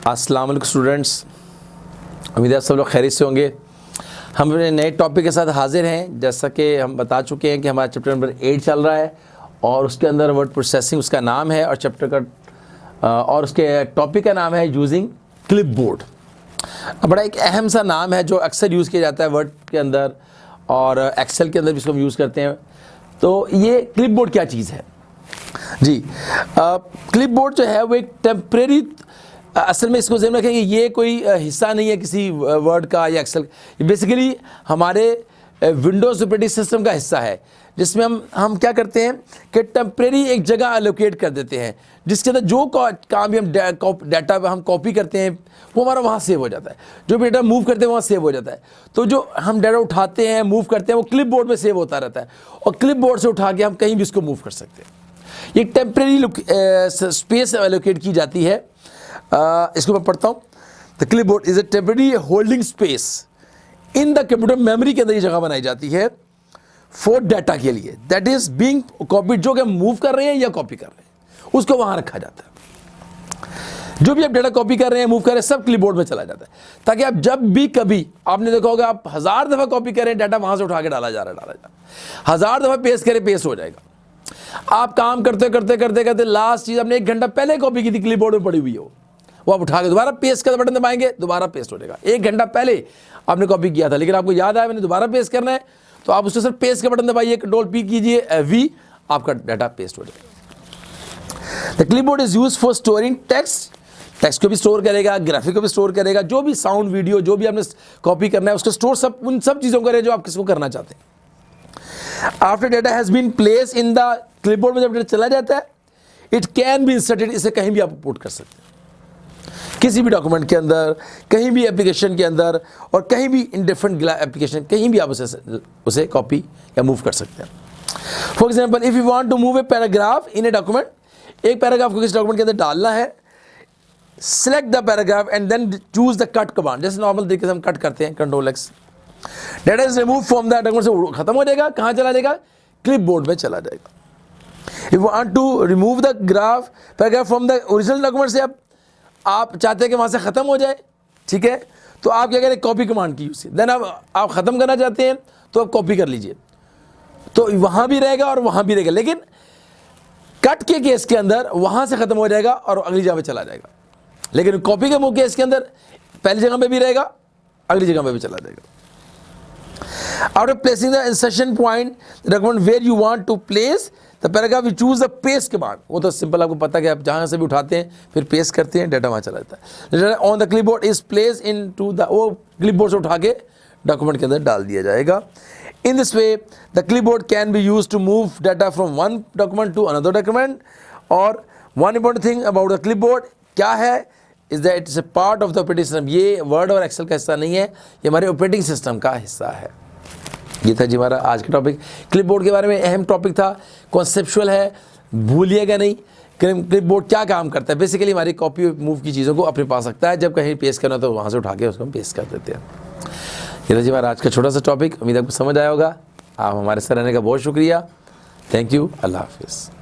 अस्सलाम वालेकुम स्टूडेंट्स, उम्मीद है सब लोग खैरियत से होंगे। हम अपने नए टॉपिक के साथ हाजिर हैं। जैसा कि हम बता चुके हैं कि हमारा चैप्टर नंबर 8 चल रहा है और उसके अंदर वर्ड प्रोसेसिंग उसका नाम है और चैप्टर का और उसके टॉपिक का नाम है यूजिंग क्लिपबोर्ड। बड़ा एक अहम सा नाम है जो अक्सर यूज़ किया जाता है वर्ड के अंदर और एक्सेल के अंदर भी इसको हम यूज़ करते हैं। तो ये क्लिपबोर्ड क्या चीज़ है जी? क्लिपबोर्ड जो है वो एक टेम्परेरी, असल में इसको ज़हन रखें कि ये कोई हिस्सा नहीं है किसी वर्ड का या एक्सेल। बेसिकली हमारे विंडोज़ ऑपरेटिंग सिस्टम का हिस्सा है जिसमें हम क्या करते हैं कि टेम्परेरी एक जगह एलोकेट कर देते हैं जिसके अंदर जो काम भी हम डाटा हम कॉपी करते हैं वो हमारा वहाँ सेव हो जाता है। जो भी डाटा मूव करते हैं वहाँ सेव हो जाता है। तो जो हम डाटा उठाते हैं मूव करते हैं वो क्लिपबोर्ड में सेव होता रहता है और क्लिपबोर्ड से उठा के हम कहीं भी इसको मूव कर सकते हैं। ये टेम्परेरी स्पेस एलोकेट की जाती है। इसको मैं पढ़ता हूँ। The clipboard is a temporary holding space in the computer memory के अंदर ये जगह बनाई जाती है फॉर डाटा के लिए दैट इज बीइंग कॉपीड, जो कि हम मूव कर रहे हैं या कॉपी कर रहे हैं उसको वहां रखा जाता है। जो भी आप डाटा कॉपी कर रहे हैं मूव कर रहे हैं सब क्लिपबोर्ड में चला जाता है ताकि आप जब भी कभी, आपने देखा होगा आप 1000 दफ़ा कॉपी करें डाटा वहां से उठा के डाला जा रहा है 1000 दफ़ा पेस्ट करें पेस्ट हो जाएगा। आप काम करते करते करते करते लास्ट चीज़ आपने 1 घंटा पहले कॉपी की थी क्लिपबोर्ड में पड़ी हुई हो, वो आप उठा के दोबारा पेस्ट का बटन दबाएंगे दोबारा पेस्ट हो जाएगा। 1 घंटा पहले आपने कॉपी किया था लेकिन आपको याद आया मैंने दोबारा पेस्ट करना है तो आप उससे सिर्फ पेस्ट का बटन दबाइए, कंट्रोल पी कीजिए वी, आपका डाटा पेस्ट हो जाएगा। The clipboard is used for storing text को भी स्टोर करेगा, ग्राफिक को भी स्टोर करेगा, जो भी साउंड वीडियो जो भी आपने कॉपी करना है उसको स्टोर सब उन सब चीज़ों करें जो आप किसको करना चाहते हैं। After data has been place in the clipboard में जब डाटा चला जाता है इट कैन बी इंसर्टेड, इसे कहीं भी आप पुट कर सकते हैं, किसी भी डॉक्यूमेंट के अंदर, कहीं भी एप्लीकेशन के अंदर और कहीं भी इन डिफरेंट एप्लीकेशन कहीं भी आप उसे कॉपी या मूव कर सकते हैं। For example if you want to move a paragraph in a document, एक पैराग्राफ को किसी डॉक्यूमेंट के अंदर डालना है, select the paragraph and then choose the cut command. जैसे नॉर्मल तरीके से हम कट करते हैं control X, data is remove from the document से खत्म हो जाएगा। कहाँ चला जाएगा? क्लिपबोर्ड में चला जाएगा। If want to remove the paragraph from the original document से आप चाहते हैं कि वहाँ से ख़त्म हो जाए, ठीक है, तो आप क्या करें कॉपी कमांड की यूज़। देन आप ख़त्म करना चाहते हैं तो आप कॉपी कर लीजिए, तो वहाँ भी रहेगा और वहाँ भी रहेगा। लेकिन कट के केस के अंदर वहाँ से ख़त्म हो जाएगा और अगली जगह पे चला जाएगा। लेकिन कॉपी के केस के अंदर पहली जगह पे भी रहेगा अगली जगह पे भी चला जाएगा। After placing the insertion point the document where you want to place the paragraph, you choose the paste command। वो तो सिंपल आपको पता है कि आप जहाँ से भी उठाते हैं फिर पेस्ट करते हैं डाटा वहाँ चला जाता है। Data on the clipboard is place into the, वो क्लिपबोर्ड से उठा के डॉक्यूमेंट के अंदर डाल दिया जाएगा। In this way the clipboard can be use to move data from one document to another document. और one important thing about the clipboard क्या है is that it's a part of the operating system. ये Word और Excel का हिस्सा नहीं है, ये हमारे ऑपरेटिंग सिस्टम का हिस्सा है। ये था जी हमारा आज का टॉपिक। क्लिपबोर्ड के बारे में अहम टॉपिक था, कॉन्सेप्चुअल है, भूलिएगा नहीं। क्लिपबोर्ड क्या काम करता है? बेसिकली हमारी कॉपी मूव की चीज़ों को अपने पास रखता है, जब कहीं पेस्ट करना तो वहाँ से उठा के उसको हम पेस्ट कर देते हैं। ये था जी हमारा आज का छोटा सा टॉपिक। उम्मीद आपको समझ आया होगा। आप हमारे साथ रहने का बहुत शुक्रिया। Thank you. अल्लाह हाफिज़।